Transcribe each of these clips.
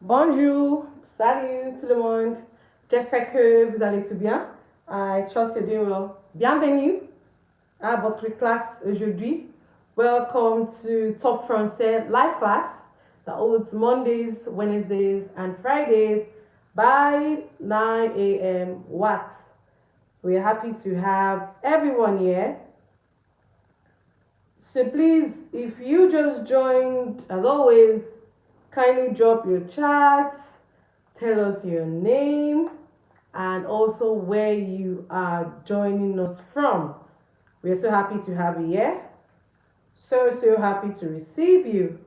Bonjour, salut tout le monde. J'espère que vous allez tout bien. I trust you're doing well. Bienvenue à votre classe aujourd'hui. Welcome to Topfrançais live class that holds Mondays, Wednesdays, and Fridays by 9 a.m. What? We're happy to have everyone here. So please, if you just joined, as always, kindly drop your chat, tell us your name, and also where you are joining us from. We're so happy to have you here. So happy to receive you.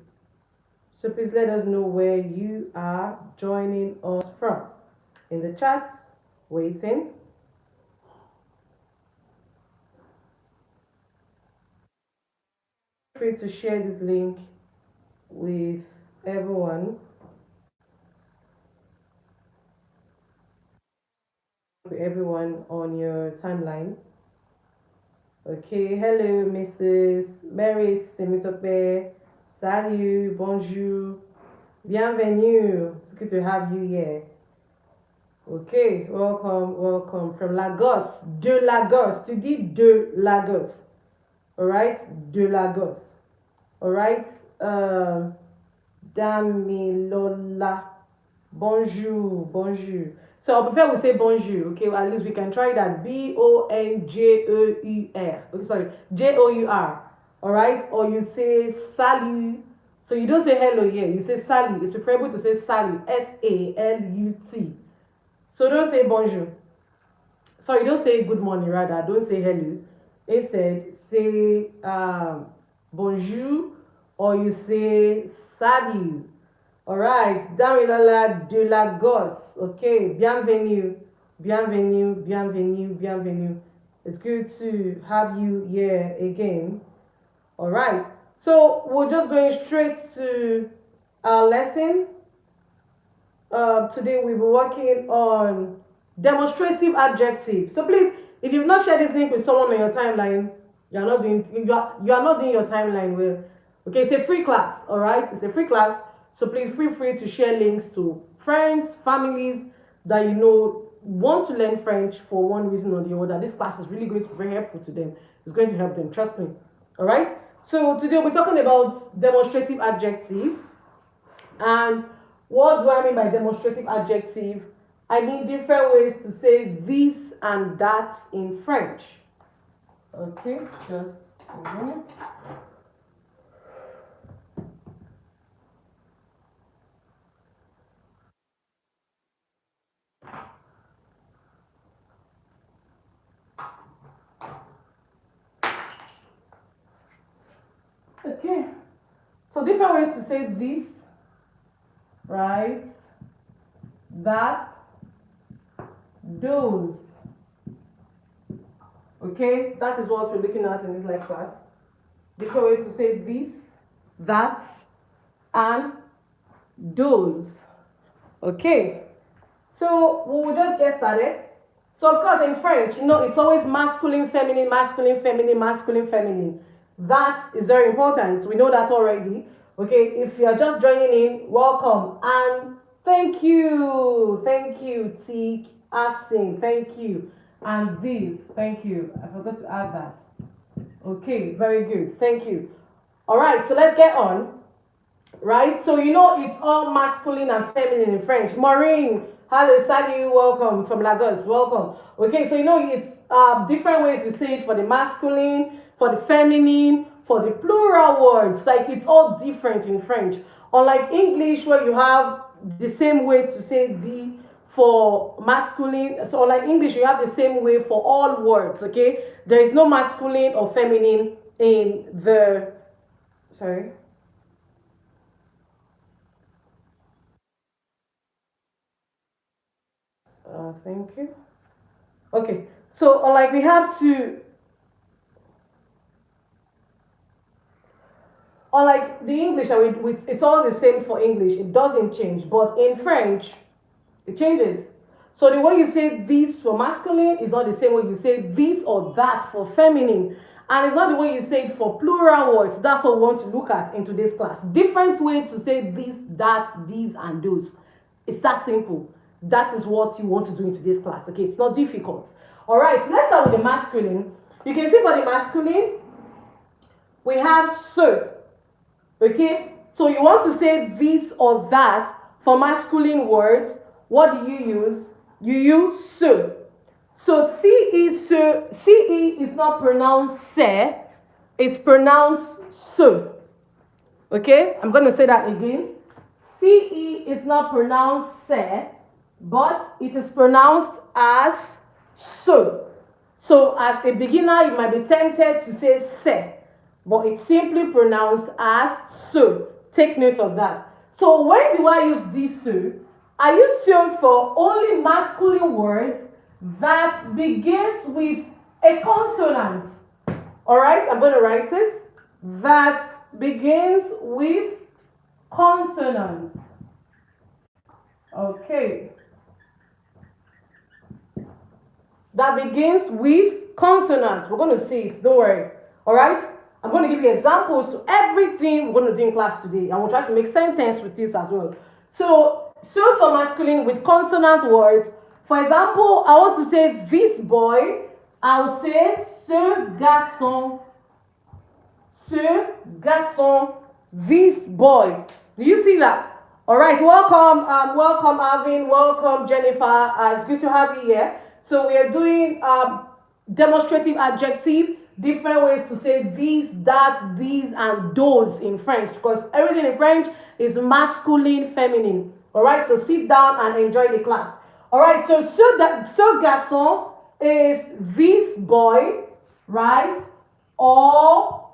So please let us know where you are joining us from. In the chat, waiting. Feel free to share this link with everyone. Everyone on your timeline. Okay, hello, Mrs. Merit Temitope. Salut, bonjour, bienvenue. It's good to have you here. Okay, welcome from Lagos, de Lagos. Tu dis de Lagos. All right, de Lagos. All right, Damilola. Bonjour. So I prefer we say bonjour, okay? At least we can try that. Bonjour. Okay, sorry, Jour. All right, or you say salut. So you don't say hello here, you say salut. It's preferable to say salut, SALUT. So don't say bonjour. Sorry, don't say good morning, rather. Don't say hello. Instead, say bonjour, or you say salut. All right, Damilola de Lagos. Okay, bienvenue. It's good to have you here again. All right, so we're just going straight to our lesson. Today we'll be working on demonstrative adjectives. So please, if you've not shared this link with someone on your timeline, you are not doing your timeline well. Okay, it's a free class. All right, it's a free class. So please feel free to share links to friends, families that you know want to learn French for one reason or the other. This class is really going to be very helpful to them. It's going to help them, trust me. All right. So today we're talking about demonstrative adjective. And what do I mean by demonstrative adjective? I mean different ways to say this and that in French. Okay, just a minute. Okay, so different ways to say this, right? That, those. Okay, that is what we're looking at in this live class. Different ways to say this, that, and those. Okay, so we will just get started. So of course in French, you know, it's always masculine, feminine, masculine, feminine, masculine, feminine. That is very important. We know that already. Okay, if you are just joining in, welcome and thank you, Tik, Asin, thank you, and this, thank you. I forgot to add that. Okay, very good, thank you. All right, so let's get on. Right, so you know it's all masculine and feminine in French. Maureen, hello, salut, welcome from Lagos, welcome. Okay, so you know it's different ways we say it for the masculine, for the feminine, for the plural words. Like it's all different in French. Unlike English, where you have the same way to say the for masculine. So unlike English, you have the same way for all words. Okay, there is no masculine or feminine in the. Sorry. Thank you. Okay, so like we have to, unlike the English, it's all the same for English. It doesn't change, but in French, it changes. So the way you say this for masculine is not the same way you say this or that for feminine. And it's not the way you say it for plural words. That's what we want to look at in today's class. Different way to say this, that, these, and those. It's that simple. That is what you want to do in today's class, okay? It's not difficult. All right, so let's start with the masculine. You can see for the masculine, we have ce, okay? So you want to say this or that for masculine words. What do you use? You use ce. So ce, ce is not pronounced se, it's pronounced ce. Okay, I'm going to say that again. Ce is not pronounced se, but it is pronounced as ce. So as a beginner, you might be tempted to say se, but it's simply pronounced as ce. Take note of that. So when do I use this ce? I use ce for only masculine words that begins with a consonant. All right, I'm going to write it. That begins with consonant. Okay. That begins with consonant. We're going to see it, don't worry. All right? I'm going to give you examples to everything we're going to do in class today. And we'll try to make sentence with this as well. So for masculine with consonant words. For example, I want to say this boy. I'll say ce garçon. Ce garçon. This boy. Do you see that? All right. Welcome, welcome, Alvin. Welcome, Jennifer. It's good to have you here. So we are doing demonstrative adjective, different ways to say this, that, these, and those in French, because everything in French is masculine, feminine. All right, so sit down and enjoy the class. All right, so ce garçon is this boy, right? Or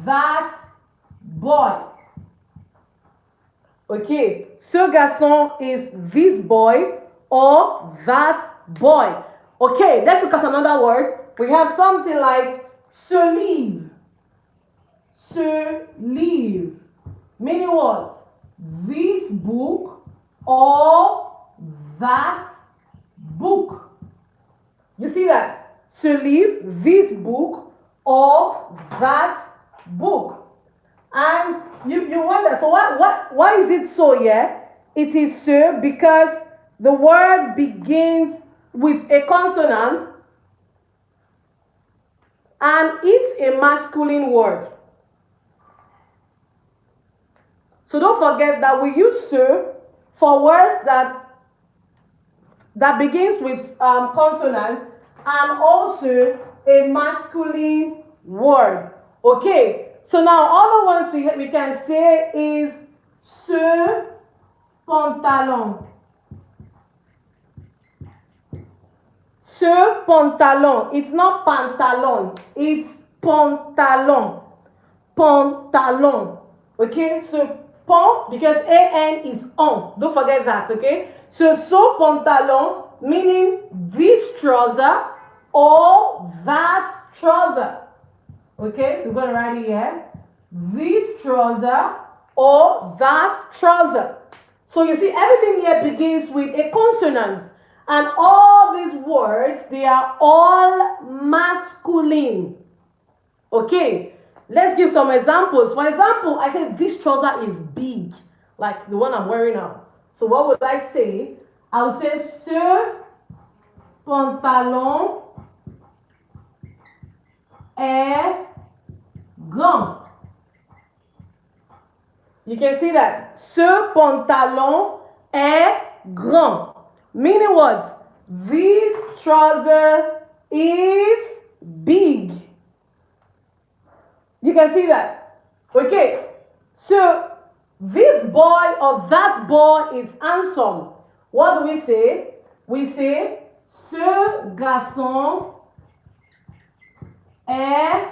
that boy. Okay, ce garçon is this boy or that boy. Okay, let's look at another word. We have something like se livre. Se livre. Meaning what? This book or that book. You see that? Se livre, this book or that book. And you wonder, so why is it so, yeah? It is so because the word begins with a consonant and it's a masculine word. So don't forget that we use ce for words that begins with consonant and also a masculine word. Okay, so now all the ones we can say is ce pantalon. Ce pantalon. It's not pantalon. It's pantalon. Pantalon. Okay? So pan, because an is on. Don't forget that, okay? So pantalon, meaning this trouser or that trouser. Okay? So we're going to write it here. This trouser or that trouser. So you see, everything here begins with a consonant. And all these words, they are all masculine. Okay, let's give some examples. For example, I said this trouser is big, like the one I'm wearing now. So what would I say? I would say ce pantalon est grand. You can see that. Ce pantalon est grand. Meaning what? This trouser is big. You can see that. Okay. So this boy or that boy is handsome. What do we say? We say ce garçon est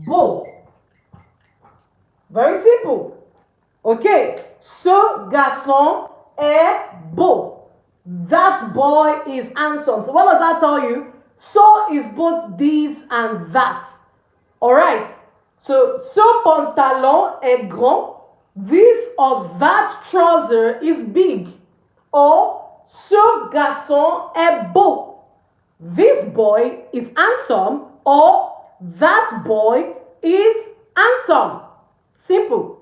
beau. Very simple. Okay. Ce garçon est beau. That boy is handsome. So what does that tell you? So is both this and that. Alright. So ce pantalon est grand. This or that trouser is big. Or ce garçon est beau. This boy is handsome. Or that boy is handsome. Simple.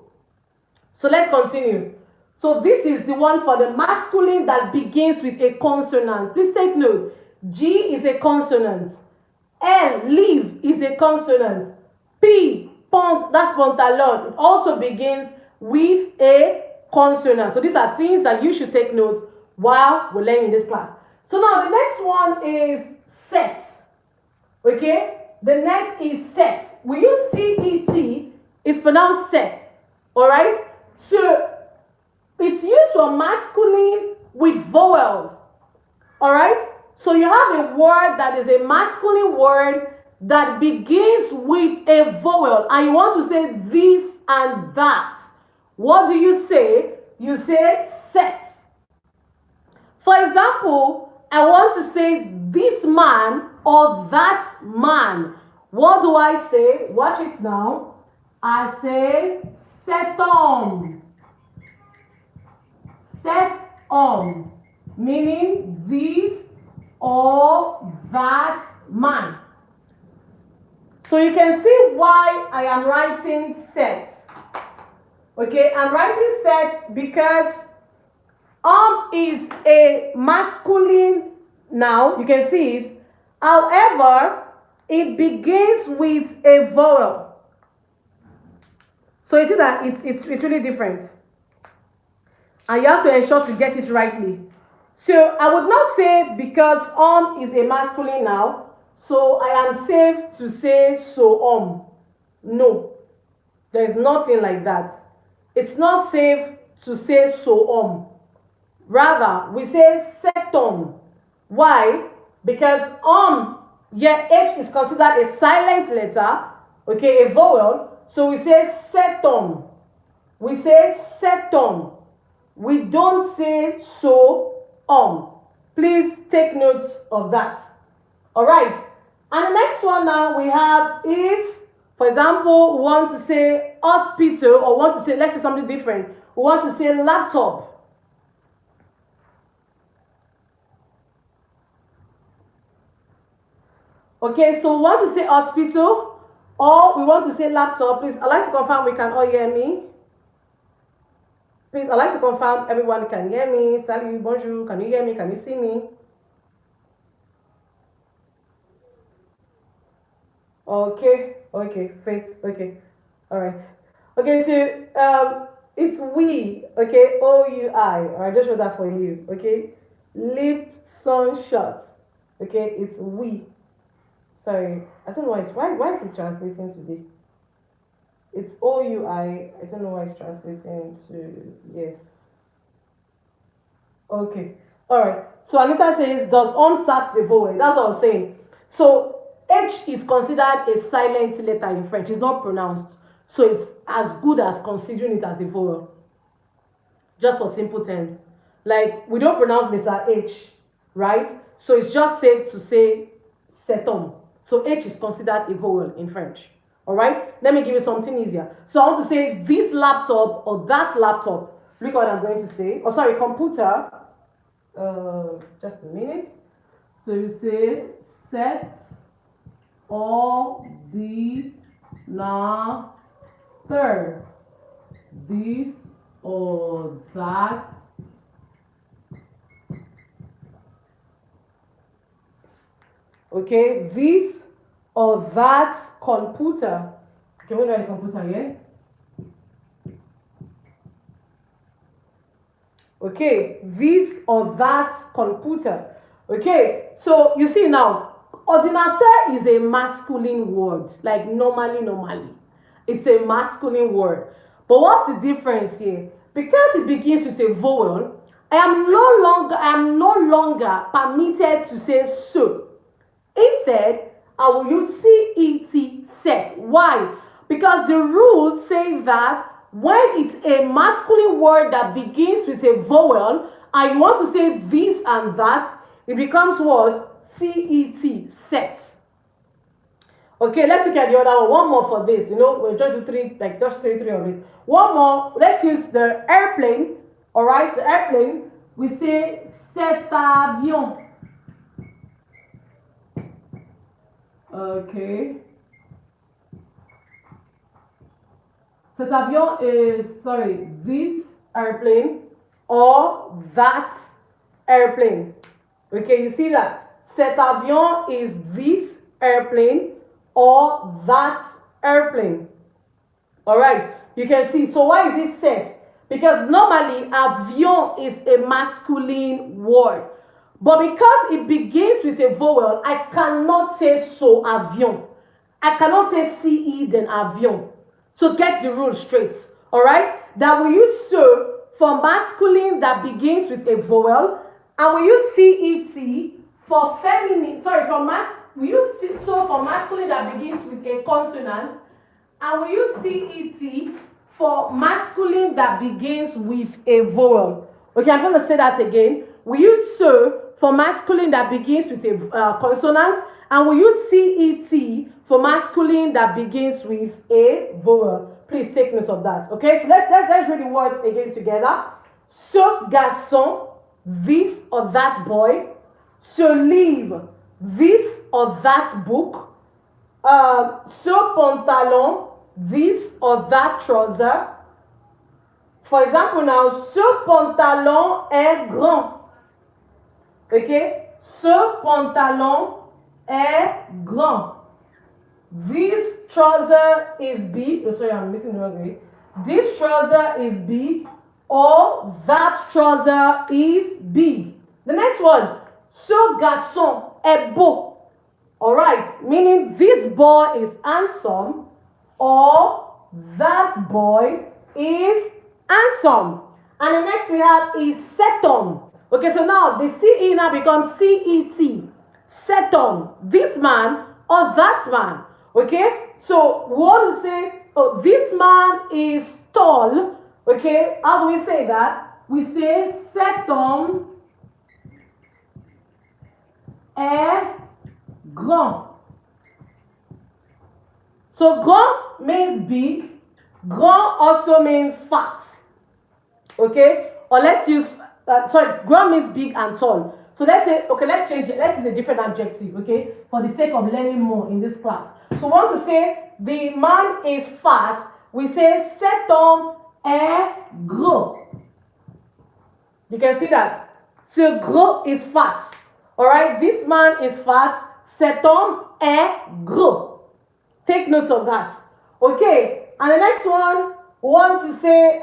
So let's continue. So this is the one for the masculine that begins with a consonant. Please take note. G is a consonant. L, leave, is a consonant. P, pont, that's pantalon. It also begins with a consonant. So these are things that you should take note while we're learning this class. So now the next one is set. Okay? The next is set. We use C-E-T, it's pronounced set. Alright? So it's used for masculine with vowels. Alright? So you have a word that is a masculine word that begins with a vowel, and you want to say this and that. What do you say? You say set. For example, I want to say this man or that man. What do I say? Watch it now. I say cet homme. Cet homme, meaning this or that man. So you can see why I am writing set. Okay, I'm writing set because is a masculine noun. You can see it. However, it begins with a vowel. So you see that it's really different. And you have to ensure to get it rightly. So I would not say because is a masculine noun, so I am safe to say so No, there's nothing like that. It's not safe to say so Rather, we say cet homme. Why? Because H is considered a silent letter, okay, a vowel. So we say cet homme. We say cet homme. We don't say so Please take note of that. All right. And the next one now we have is, for example, we want to say hospital, or want to say, let's say something different. We want to say laptop. Okay, so we want to say hospital, or we want to say laptop. Please, I'd like to confirm we can all hear me. Please, I'd like to confirm everyone can hear me. Salut, bonjour, can you hear me? Can you see me? Okay, faith, okay, all right. Okay, so it's we, okay, O-U-I, all right, just wrote that for you, okay? Lip, sunshot, okay, it's we. Sorry, I don't know why is it translating today? It's O-U-I, I don't know why it's translating to yes. Okay, all right. So Anita says, does start the vowel? That's what I'm saying. So H is considered a silent letter in French. It's not pronounced. So it's as good as considering it as a vowel. Just for simple terms. Like, we don't pronounce letter H, right? So it's just safe to say cet homme. So H is considered a vowel in French. All right? Let me give you something easier. So I want to say this laptop or that laptop. Look what I'm going to say. Oh, sorry, computer. Just a minute. So you say cet ordinateur. This or that. Okay, this or that computer. Okay, we write the computer here. Okay, this or that computer. Okay, so you see now, ordinateur is a masculine word, like normally. It's a masculine word. But what's the difference here? Because it begins with a vowel, I am no longer permitted to say so. Instead, I will use CET, set. Why? Because the rules say that when it's a masculine word that begins with a vowel and you want to say this and that, it becomes what? CET, set. Okay, let's look at the other one. One more for this. You know, we're trying to three, like just three of it. One more. Let's use the airplane. All right, the airplane. We say cet avion. Okay. Cet avion is, sorry, this airplane. or that airplane. Okay, you see that? Cet avion is this airplane or that airplane. All right, you can see. So why is it set? Because normally avion is a masculine word. But because it begins with a vowel, I cannot say so avion. I cannot say ce then avion. So get the rule straight. All right? That we use so for masculine that begins with a vowel, and we use cet for feminine. Sorry, we use so for masculine that begins with a consonant, and we use cet for masculine that begins with a vowel. Okay, I'm going to say that again. We use so for masculine that begins with a consonant, and we use cet for masculine that begins with a vowel. Please take note of that. Okay, so let's read the words again together. Ce garçon, this or that boy. Ce livre, this or that book. Ce pantalon, this or that trouser. For example now, ce pantalon est grand. Okay? Ce pantalon est grand. This trouser is big. Oh, sorry, I'm missing the word way. This trouser is big, or that trouser is big. The next one. Ce garçon est beau. Alright, meaning this boy is handsome, or that boy is handsome. And the next we have is cet homme. Okay, so now the CE now becomes CET. Cet homme, this man or that man. Okay, so we want to say, oh, this man is tall. Okay, how do we say that? We say cet homme est grand. So grand means big. Grand also means fat. Okay, or let's use grand means big and tall. So let's say, okay, let's change it. Let's use a different adjective, okay, for the sake of learning more in this class. So we want to say the man is fat. We say cet homme est gros. You can see that. Ce gros is fat. All right, this man is fat. Cet homme est gros. Take note of that. Okay, and the next one, we want to say,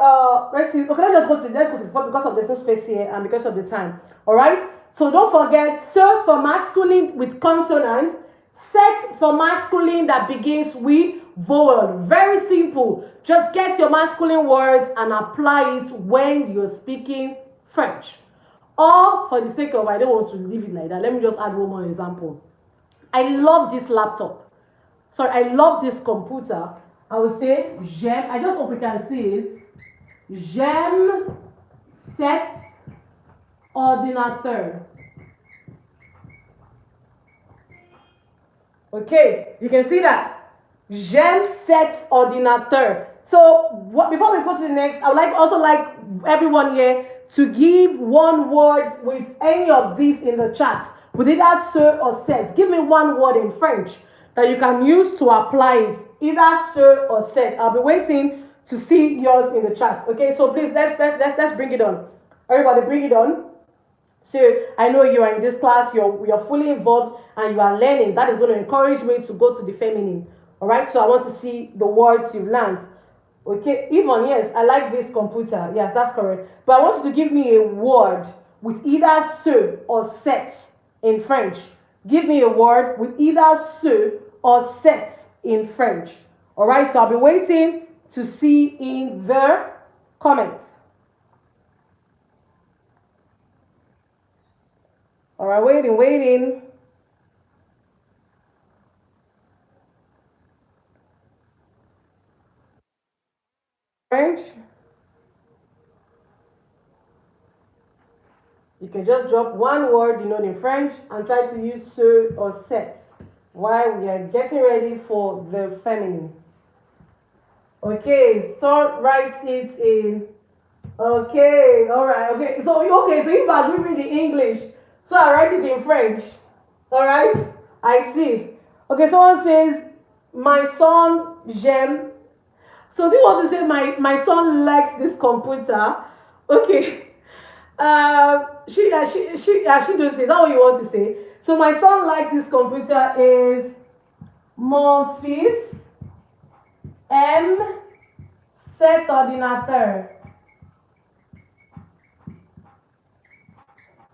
let's see. Okay, let's go to because of there's no space here and because of the time. All right. So don't forget, ce for masculine with consonant, set for masculine that begins with vowel. Very simple. Just get your masculine words and apply it when you're speaking French. Or for the sake of, I don't want to leave it like that, let me just add one more example. I love this laptop. Sorry, I love this computer. I will say j'aime. I just hope we can see it. J'aime cet ordinateur. Okay, you can see that. J'aime cet ordinateur. So before we go to the next, I would also like everyone here to give one word with any of these in the chat, with either ce or cet. Give me one word in French that you can use to apply it, either ce or cet. I'll be waiting to see yours in the chat. Okay, so please let's bring it on. Everybody, bring it on. So I know you are in this class, you're fully involved and you are learning. That is going to encourage me to go to the feminine. All right, so I want to see the words you've learned. Okay, Yvonne, yes, I like this computer. Yes, that's correct. But I want you to give me a word with either ce or cet in French. Give me a word with either ce or cet in French. All right, so I'll be waiting to see in the comments. All right, waiting. French. You can just drop one word you know in French and try to use ce or cet while we are getting ready for the feminine. Okay, so write it in. Okay, all right. Okay, so you must give me the English. So I write it in French. All right, I see. Okay, someone says, my son, j'aime. So do you want to say my son likes this computer? Okay. She does say, is that what you want to say? So my son likes his computer is mon fils aime cet ordinateur.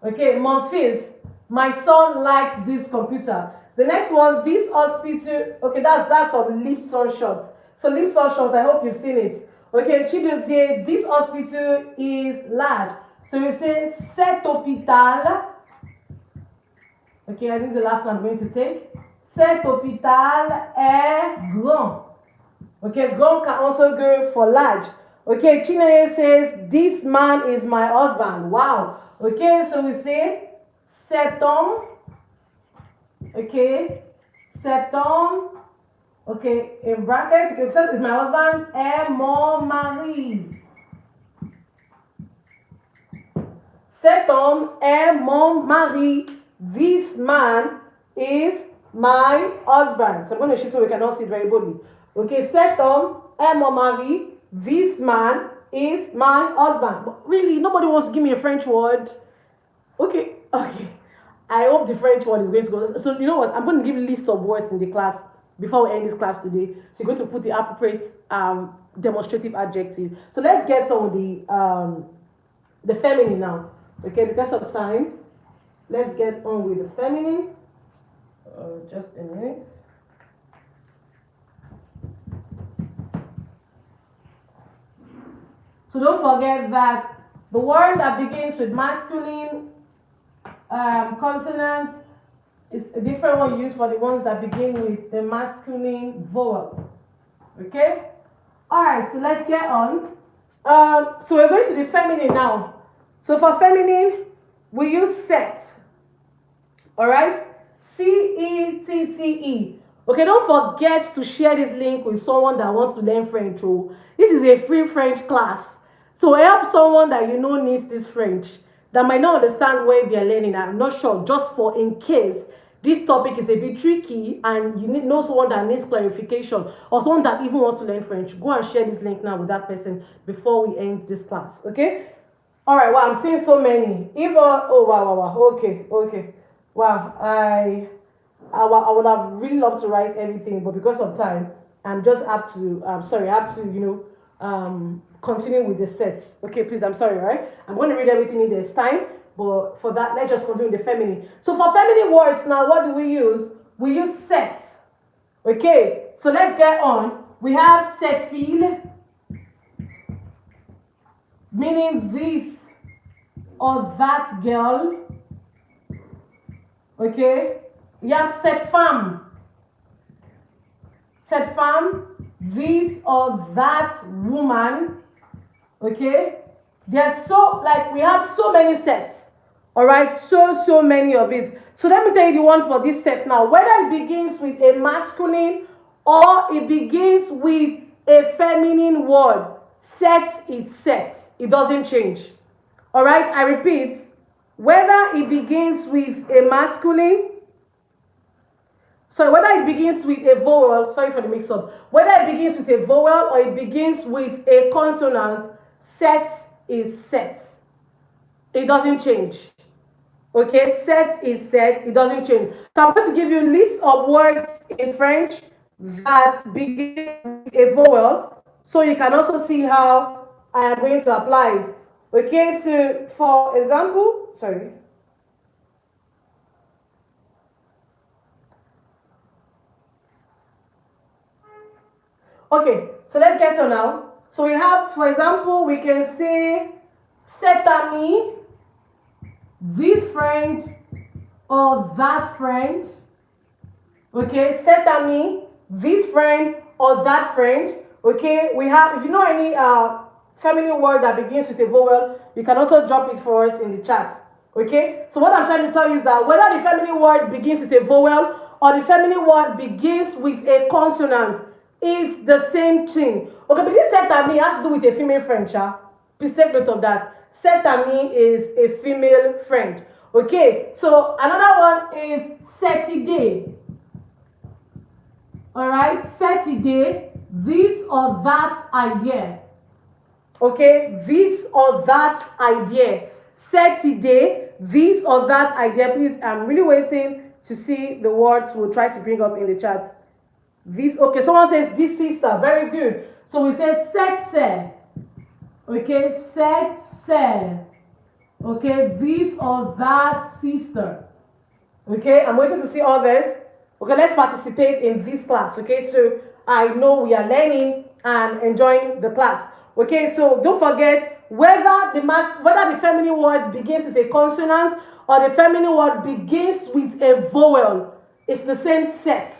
Okay, mon fils, my son likes this computer. The next one, this hospital. Okay, that's some lips on shot. So lips on shot, I hope you've seen it. Okay, she will say this hospital is large. So we say cet hôpital. Okay, I think the last one I'm going to take. Cet hôpital est grand. Okay, grand can also go for large. Okay, Chineye says, this man is my husband. Wow. Okay, so we say, cet homme. Okay, cet homme. Okay, in bracket, okay, except is my husband, est mon mari. Cet homme est mon mari. This man is my husband. So I'm going to show you so we cannot see it very boldly. Okay, cet homme est mon mari. This man is my husband. But really, nobody wants to give me a French word. Okay. I hope the French word is going to go. So you know what? I'm going to give a list of words in the class before we end this class today. So you're going to put the appropriate demonstrative adjective. So let's get on the feminine now. Okay, because of time, let's get on with the feminine. Just a minute. So don't forget that the word that begins with masculine consonant is a different one used for the ones that begin with the masculine vowel. Okay? Alright, so let's get on. So we're going to the feminine now. So for feminine, we use set. Alright? C-E-T-T-E. Okay, don't forget to share this link with someone that wants to learn French. Oh, this is a free French class. So help someone that you know needs this French, that might not understand where they're learning. I'm not sure, just for in case this topic is a bit tricky and you know someone that needs clarification or someone that even wants to learn French, go and share this link now with that person before we end this class. Okay? All right. Well, I'm seeing so many. Even wow. Okay. Wow. I would have really loved to write everything, but because of time, I'm just have to. I have to continue with the sets. Okay, please. I'm sorry. Right? I'm going to read everything in this time, but for that, let's just continue with the feminine. So for feminine words now, what do we use? We use set. Okay. So let's get on. We have cette fille, meaning this or that girl. Okay. We have cette femme. Cette femme, this or that woman. Okay. There's we have so many sets. All right. So many of it. So let me tell you the one for this set now. Whether it begins with a masculine or it begins with a feminine word, set is set. It doesn't change. All right. I repeat. Whether it begins with a masculine, whether it begins with a vowel, sorry for the mix-up, whether it begins with a vowel or it begins with a consonant, set is set. It doesn't change. Okay, set is set, it doesn't change. So I'm going to give you a list of words in French that begin with a vowel, so you can also see how I am going to apply it. Okay, so for example, Okay, so let's get on now. So we have, for example, we can say cet ami, this friend or that friend. Okay, cet ami, this friend or that friend. Okay, we have, if you know any feminine word that begins with a vowel, you can also drop it for us in the chat. Okay, so what I'm trying to tell you is that whether the feminine word begins with a vowel or the feminine word begins with a consonant, it's the same thing. Okay, but this cet ami has to do with a female friend, please take note of that. Cet ami is a female friend. Okay, so another one is cette idée. All right, cette idée, this or that idea. Okay, this or that idea. cette idée, this or that idea. Please, I'm really waiting to see the words we'll try to bring up in the chat. This, okay, someone says this sister, very good. So we said cette sœur, okay, cette sœur, okay, this or that sister. Okay, I'm waiting to see others. Okay, let's participate in this class. Okay, so I know we are learning and enjoying the class. Okay, so don't forget whether the feminine word begins with a consonant or the feminine word begins with a vowel, it's the same set.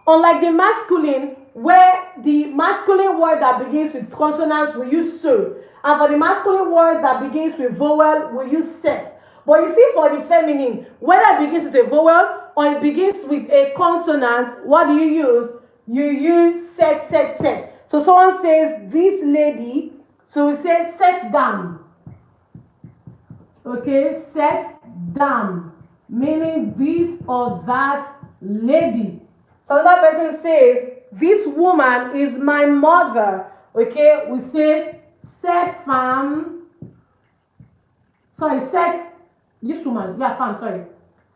Unlike the masculine, where the masculine word that begins with consonants we use so, and for the masculine word that begins with vowel we use set. But you see, for the feminine, whether it begins with a vowel or it begins with a consonant, what do you use? You use set, set, set. So someone says, this lady, so we say set down. Okay, set down, meaning this or that lady. So another person says, this woman is my mother. Okay, we say cette femme, cette, this woman, yeah, femme, sorry.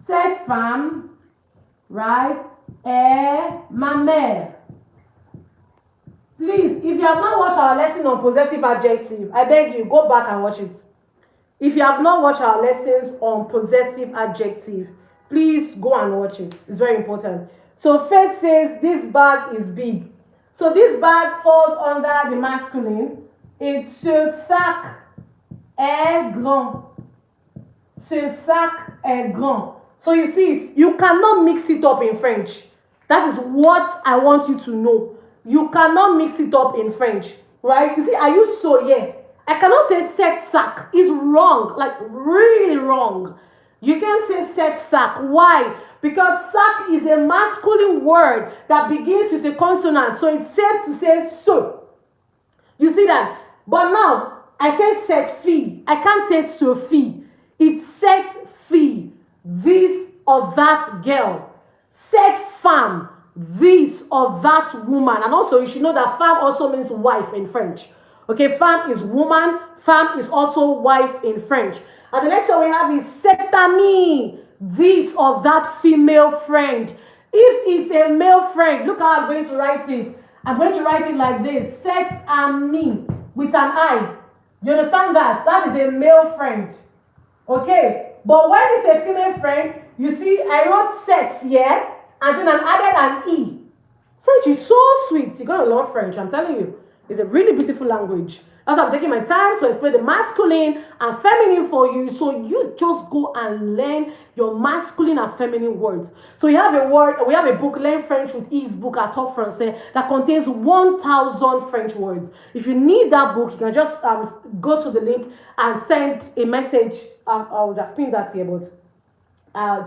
Cette femme, right, est ma mère. Please, if you have not watched our lesson on possessive adjective, I beg you, go back and watch it. If you have not watched our lessons on possessive adjective, please go and watch it. It's very important. So Faith says this bag is big. So this bag falls under the masculine. It's ce sac est grand. Ce sac est grand. So you see it, you cannot mix it up in French. That is what I want you to know. You cannot mix it up in French, right? You see, I use so, yeah. I cannot say set sac. It's wrong, like really wrong. You can't say set sac. Why? Because sac is a masculine word that begins with a consonant. So it's safe to say so. You see that? But now, I say set fille. I can't say Sophie. It's set fille, this or that girl. Set femme, this or that woman. And also, you should know that femme also means wife in French. Okay, femme is woman. Femme is also wife in French. And the next one we have is cette amie, this or that female friend. If it's a male friend, look how I'm going to write it. I'm going to write it like this. Cette amie with an I. You understand that? That is a male friend. Okay, but when it's a female friend, you see, I wrote set here, and then I added an E. French is so sweet. You're going to love French, I'm telling you. It's a really beautiful language. That's why I'm taking my time to explain the masculine and feminine for you, so you just go and learn your masculine and feminine words. So we have a book, Learn French with Ease book at Topfrançais, that contains 1,000 French words. If you need that book, you can just go to the link and send a message. I would have pinned that here, but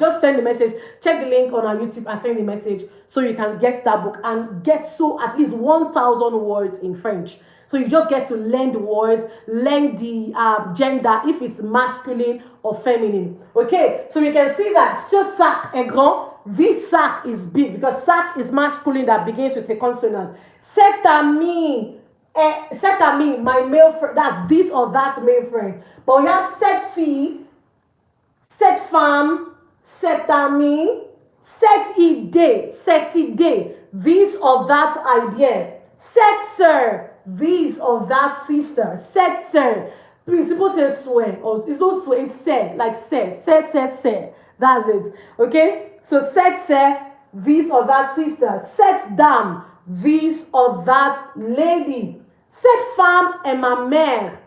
just send the message, check the link on our YouTube and send the message so you can get that book and get at least 1,000 words in French. So you just get to learn the words, learn the gender, if it's masculine or feminine. Okay, so you can see that ce sac est grand, this sac is big, because sac is masculine that begins with a consonant. Cette amie, my male friend, that's this or that male friend. But we have cette fille, cette femme, cette amie, cette idée, this or that idea. Cette sœur, this or that sister. Cette sœur. Please, people say swear. Or it's not swear, it's say, like say. That's it. Okay? So cette sœur, this or that sister. Cette dame, this or that lady. Cette femme est ma mère.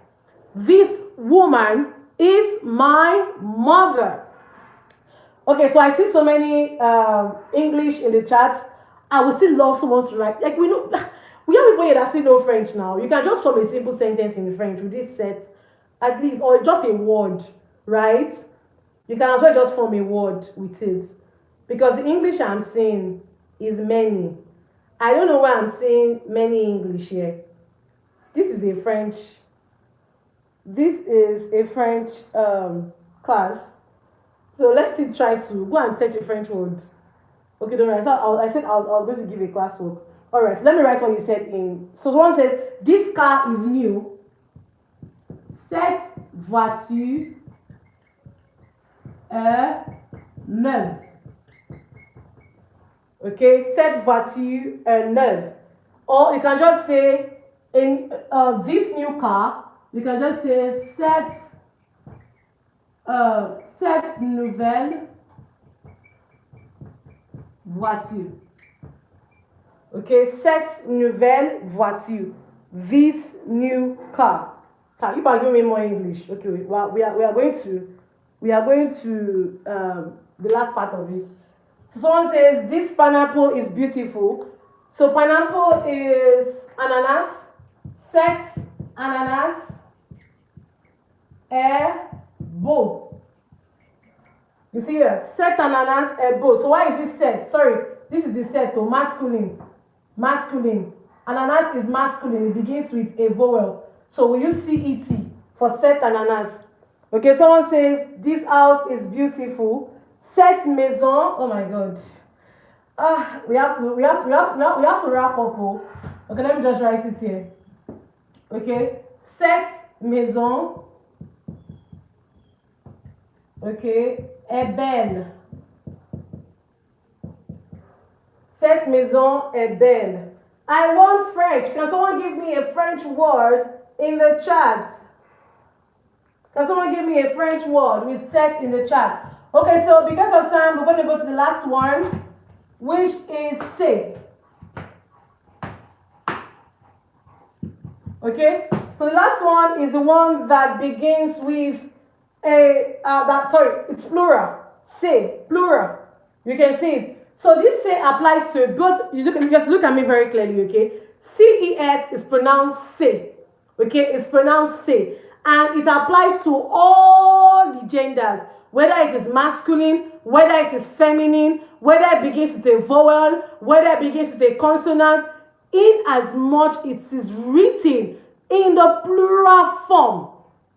This woman is my mother. Okay, so I see so many English in the chat. I would still love someone to write. Like, we have people here that still know French now. You can just form a simple sentence in French with this set, at least, or just a word, right? You can as well just form a word with it. Because the English I'm saying is many. I don't know why I'm saying many English here. This is a French class. So let's still try to go and search a French word. Okay, don't worry. So I said I was going to give a classwork. All right, so let me write what you said in. So one said, this car is new. Cette voiture un œuf. Okay, cette voiture est neuve. Or you can just say, in this new car, you can just say cette nouvelle voiture. Okay, cette nouvelle voiture. This new car. You can give me more English. Okay, we are going to the last part of it. So someone says this pineapple is beautiful. So pineapple is ananas. Cette ananas est beau. You see here, cette ananas est beau. So why is it set? Sorry, this is the set, oh, masculine. Masculine. Ananas is masculine. It begins with a vowel. So we use CET for set ananas. Okay, someone says this house is beautiful. Cette maison. Oh my God. We have to wrap up. Oh. Okay, let me just write it here. Okay, cette maison. Okay, est belle. Cette maison est belle. I want French. Can someone give me a French word in the chat? Can someone give me a French word with set in the chat? Okay, so because of time, we're going to go to the last one, which is c'est. Okay, so the last one is the one that begins with it's plural. C'est, plural. You can see it. So this say applies to both. Just look at me very clearly, okay? CES is pronounced say, okay? It's pronounced say, and it applies to all the genders, whether it is masculine, whether it is feminine, whether it begins with a vowel, whether it begins with a consonant, in as much it is written in the plural form,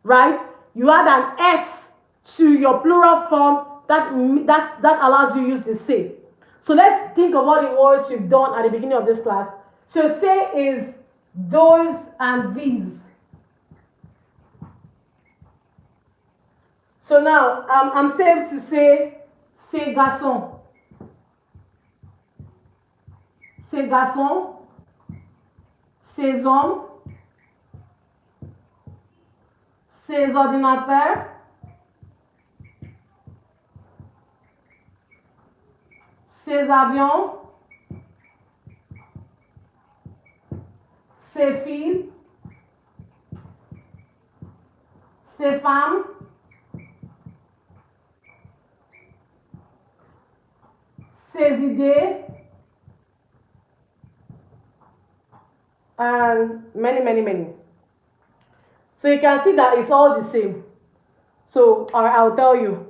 right? You add an S to your plural form that allows you to use the say. So let's think of all the words we've done at the beginning of this class. So say is those and these. So now I'm safe to say ces garçons. Ces garçons. Ces hommes. Ces ordinateurs. Ces avions, ces filles, ces femmes, ces idées, and many. So you can see that it's all the same. So I'll tell you.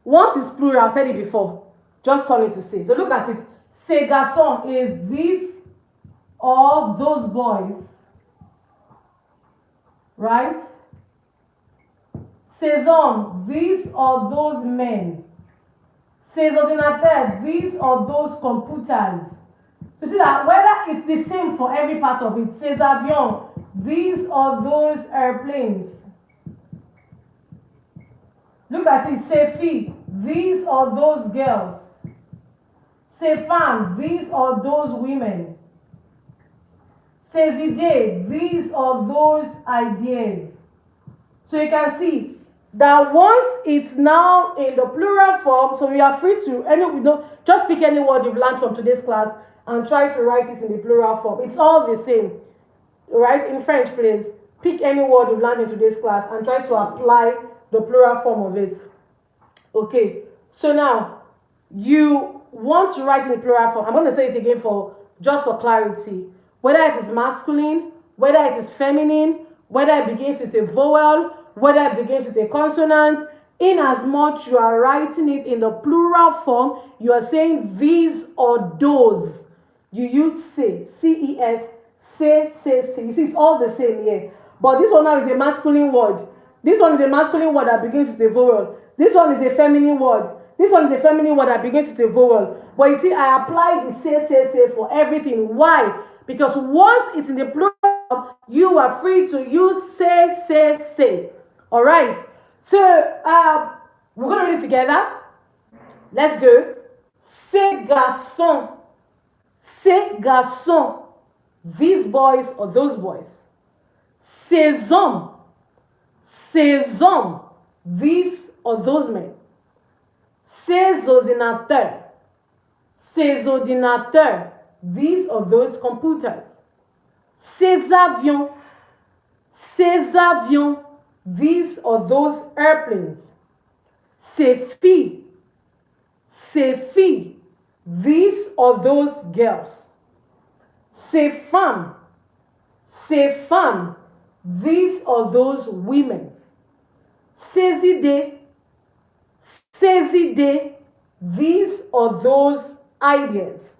Once it's plural, I've said it before. Just turn it to say. So look at it. Ces garçons is these or those boys. Right? Ces hommes, these or those men. Ces ordinateurs, these or those computers. So see that whether it's the same for every part of it. Ces avions, these or those airplanes. Look at it. Ces filles, these or those girls. Ces femmes, these or those women. Ces idées, these or those ideas. So you can see that once it's now in the plural form, so we are free to just pick any word you've learned from today's class and try to write it in the plural form. It's all the same, right? In French, please pick any word you've learned in today's class and try to apply the plural form of it. Okay, so now you want to write in the plural form. I'm going to say it again just for clarity. Whether it is masculine, whether it is feminine, whether it begins with a vowel, whether it begins with a consonant, in as much you are writing it in the plural form, you are saying these or those. You use say, CES, say. You see, it's all the same here. But this one now is a masculine word. This one is a masculine word that begins with a vowel. This one is a feminine word. This one is a feminine word that begins with a vowel. But you see, I apply the say for everything. Why? Because once it's in the plural, you are free to use say. All right. So We're going to read it together. Let's go. Ces garçons. Ces garçons. These boys or those boys. Ces hommes. Ces hommes. These or those men. Ces ordinateurs. Ces ordinateurs. These or those computers. Ces avions. Ces avions. These or those airplanes. Ces filles. Ces filles. These or those girls. Ces femmes. Ces femmes. These or those women. Ces idées. Ces idées. These or those ideas.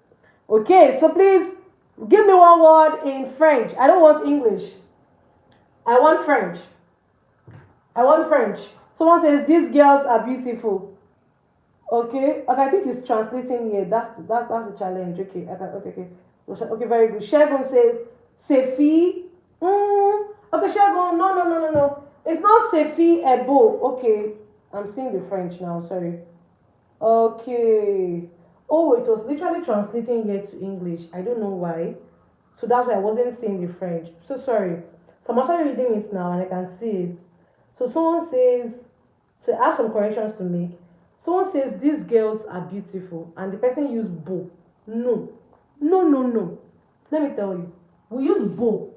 Okay, so please give me one word in French. I don't want English. I want French. I want French. Someone says these girls are beautiful. Okay, I think he's translating here. That's a challenge. Okay, okay, very good. Shagun says ces filles. Okay, Shagun, no. It's not ces filles et beau. Okay, I'm seeing the French now. Sorry. Okay. Oh, it was literally translating here to English. I don't know why. So that's why I wasn't seeing the French. So sorry. So I'm actually reading it now and I can see it. So someone says, so I have some corrections to make. Someone says these girls are beautiful and the person used beau. No. Let me tell you. We use beau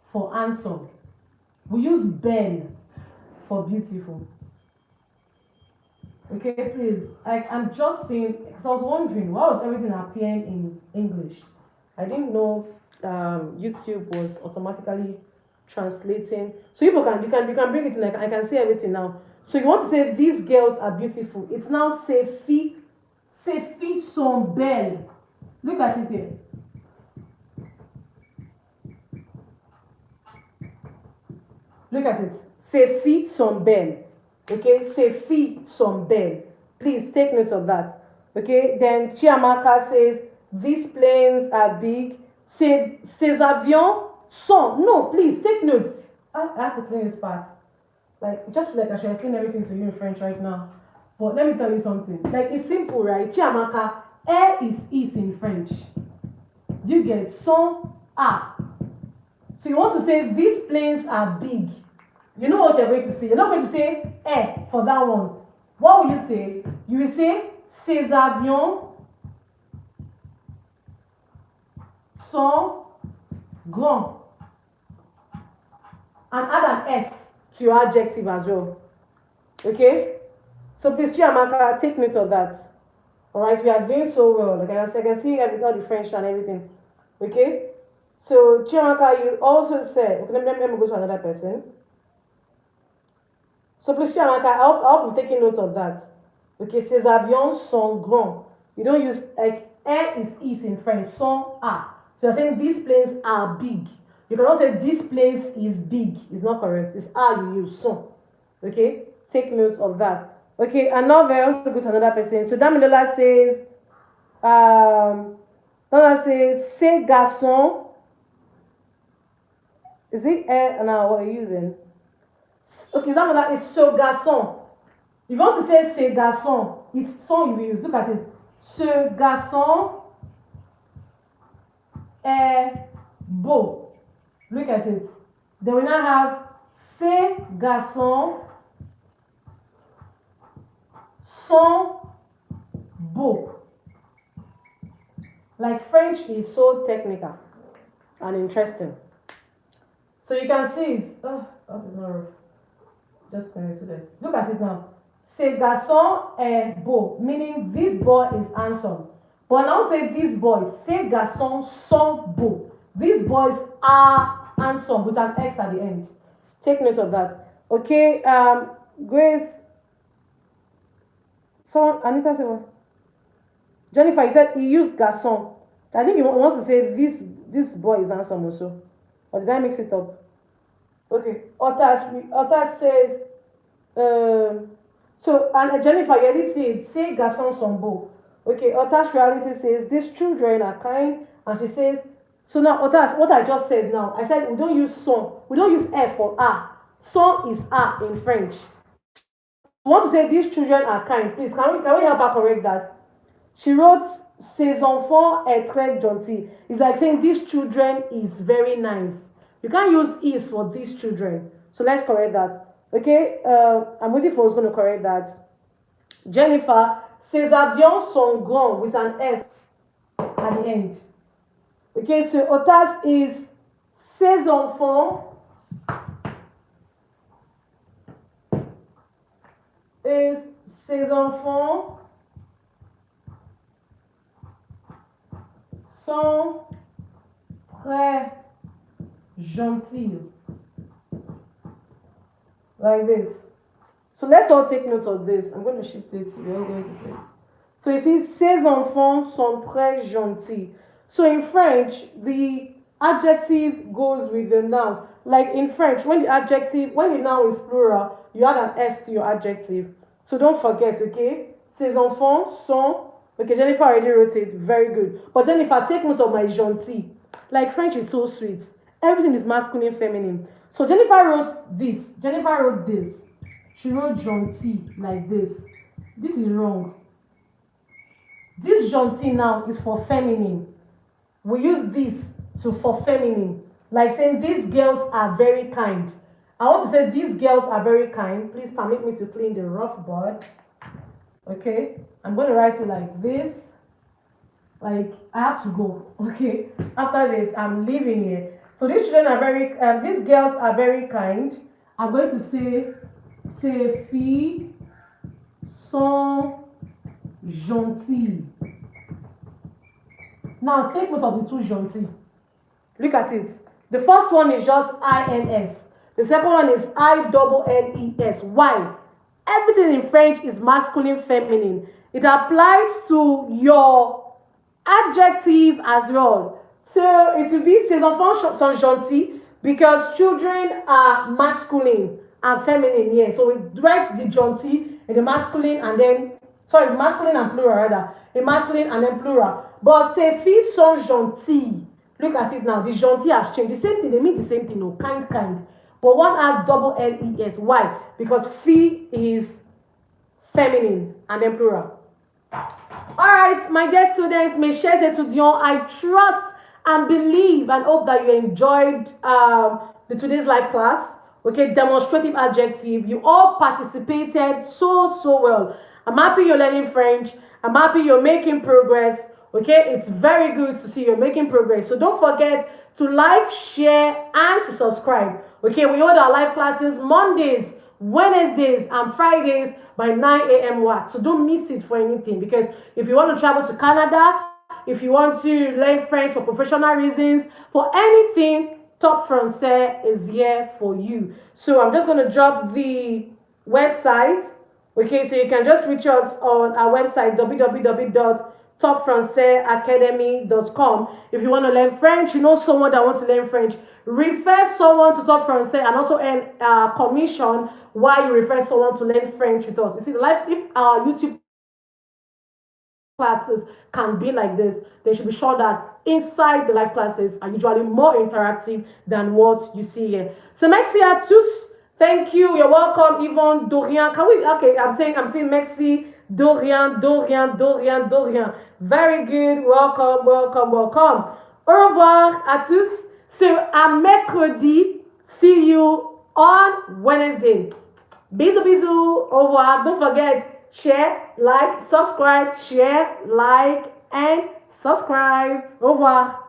for handsome. We use belle for beautiful. Okay, please. I'm just saying, because I was wondering why was everything appearing in English. I didn't know YouTube was automatically translating. So you can bring it in. I can see everything now. So you want to say these girls are beautiful. It's now ces filles sont belles. Look at it here. Look at it. Ces filles sont belles. Okay, ces filles sont belles. Please take note of that. Okay, then Chiamaka says these planes are big. Ces avions sont. No, please take note. I have to clean this part. Like, just like I should explain everything to you in French right now. But let me tell you something. Like, it's simple, right? Chiamaka, air is in French. Do you get it? Sont are. So you want to say these planes are big. You know what you're going to say. You're not going to say air for that one. What will you say? You will say ces avions sont grands. And add an S to your adjective as well. Okay? So please, Chiamaka, take note of that. Alright, we are doing so well. Like I can see all the French and everything. Okay? So Chiamaka, you also said, okay, let me go to another person. So please, Chiamaka, I hope you're taking note of that. Okay, ces avions sont grands. You don't use, like, air is in French, sont are. So you're saying these planes are big. You cannot say this place is big. It's not correct. It's are you use, sont. Okay, take note of that. Okay, another, I want to go to another person. So Damilola says, ces garçons. Is it air? Now, what are you using? Okay, Damilola is ce garçon. If you want to say ces garçons, it's son you will use. Look at it. Ce garçon est beau. Look at it. Then we now have ces garçons sont beaux. Like, French is so technical and interesting. So you can see it. Oh, it's not rough. Just connect to that. Look at it now. Ce garçon est beau, meaning this boy is handsome. But now say these boys. Ces garçons sont beaux. These boys are handsome with an X at the end. Take note of that. Okay, Grace. Someone, Anita said what? Jennifer, he said he used garçon. I think he wants to say this boy is handsome also. Or did I mix it up? Okay. Otas says, so, and Jennifer, you already said, say garçons sont beaux. Okay, Otas reality says, these children are kind. And she says, so now, Otas, what I just said now, I said we don't use son. We don't use F for A. Son is A in French. want to say these children are kind, please, can we help her correct that? She wrote, ces enfants est très gentil. It's like saying these children is very nice. You can't use is for these children. So let's correct that. Okay, I'm waiting for who's going to correct that. Jennifer, ces avions sont grands with an S at the end. Okay, so Otas is ces enfants sont très gentils. Like this. So let's all take note of this. I'm going to shift it. We're all going to say it. So you see, ces enfants sont très gentils. So in French, the adjective goes with the noun. Like in French, when the noun is plural, you add an S to your adjective. So don't forget, okay? Ces enfants sont. Okay, Jennifer already wrote it. Very good. But Jennifer, take note of my gentil. Like French is so sweet. Everything is masculine, feminine. So Jennifer wrote this. Jennifer wrote this. She wrote gentil like this. This is wrong. This gentil now is for feminine. We use this for feminine. Like saying these girls are very kind. I want to say these girls are very kind. Please permit me to clean the rough board. Okay. I'm going to write it like this. Like I have to go. Okay. After this, I'm leaving here. So these children are these girls are very kind. I'm going to say, ces filles sont gentilles. Now take note of the two gentil. Look at it. The first one is just INS. The second one is INNES. Why? Everything in French is masculine, feminine. It applies to your adjective as well. So it will be ces enfants sont gentils because children are masculine and feminine. Yeah. So we write the gentil in the masculine and then, masculine and plural rather. The masculine and then plural. But ces filles sont gentilles. Look at it now. The gentil has changed. The same thing. They mean the same thing. No, kind. But one has double L-E-S. Why? Because fille is feminine and then plural. Alright, my dear students, mes chers étudiants, I trust and believe and hope that you enjoyed today's live class. Okay, demonstrative adjective. You all participated so well. I'm happy you're learning French. I'm happy you're making progress. Okay, it's very good to see you're making progress. So don't forget to like, share, and to subscribe. Okay, we hold our live classes Mondays, Wednesdays, and Fridays by 9 a.m. WAT. So don't miss it for anything, because if you want to travel to Canada, if you want to learn French for professional reasons, for anything, Topfrançais is here for you. So I'm just going to drop the website. Okay, so you can just reach us on our website, www.topfrançaisacademy.com. If you want to learn French, you know someone that wants to learn French, refer someone to Topfrançais and also earn commission while you refer someone to learn French with us. You see, if our YouTube classes can be like this, they should be sure that inside the live classes are usually more interactive than what you see here. So merci à tous. Thank you. You're welcome, Yvonne, Dorian. Can we? Okay, I'm saying merci, Dorian. Very good. Welcome. Au revoir à tous. So à mercredi. See you on Wednesday. Bisous. Au revoir. Don't forget, share, like, subscribe, share, like, and subscribe. Au revoir.